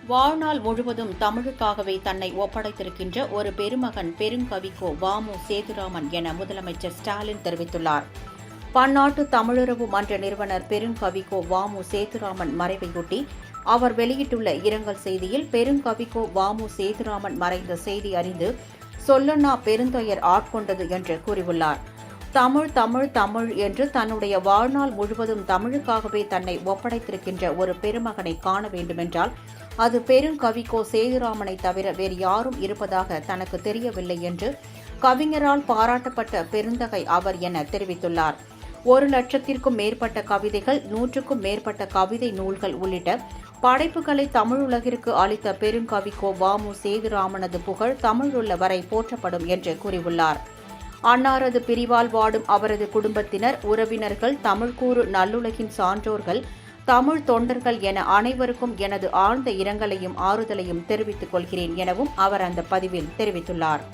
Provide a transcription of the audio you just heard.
வாழ்நாள் முழுவதும் தமிழுக்காகவே தன்னை ஒப்படைத்திருக்கின்ற ஒரு பெருமகன் பெருங்கவிக்கோ வ.மு. சேதுராமன் என முதலமைச்சர் ஸ்டாலின் தெரிவித்துள்ளார். பன்னாட்டு தமிழுறவு மன்ற நிறுவனர் பெருங்கவிக்கோ வ.மு. சேதுராமன் மறைவையொட்டி அவர் வெளியிட்டுள்ள இரங்கல் செய்தியில், பெருங்கவிக்கோ வ.மு. சேதுராமன் மறைந்த செய்தி அறிந்து சொல்லன்னா பெருந்துயர் ஆட்கொண்டது என்று கூறியுள்ளார். தமிழ் தமிழ் தமிழ் என்று தன்னுடைய வாழ்நாள் முழுவதும் தமிழுக்காகவே தன்னை ஒப்படைத்திருக்கின்ற ஒரு பெருமகனை காண வேண்டுமென்றால் அது பெருங்கவிக்கோ சேதுராமனை தவிர வேறு யாரும் இருப்பதாக தனக்கு தெரியவில்லை என்று கவிஞரால் பாராட்டப்பட்ட பெருந்தகை அவர் என தெரிவித்துள்ளார். 1,00,000க்கும் மேற்பட்ட கவிதைகள், 100க்கும் மேற்பட்ட கவிதை நூல்கள் உள்ளிட்ட படைப்புகளை தமிழுலகிற்கு அளித்த பெருங்கவிக்கோ வ.மு. சேதுராமனது புகழ் தமிழுள்ள வரை போற்றப்படும் என்று கூறியுள்ளார். அன்னாரது பிரிவால் வாடும் அவரது குடும்பத்தினர், உறவினர்கள், தமிழ்கூறு நல்லுலகின் சான்றோர்கள், தமிழ் தொண்டர்கள் என அனைவருக்கும் எனது ஆழ்ந்த இரங்கலையும் ஆறுதலையும் தெரிவித்துக் கொள்கிறேன் எனவும் அவர் அந்த பதிவில் தெரிவித்துள்ளார்.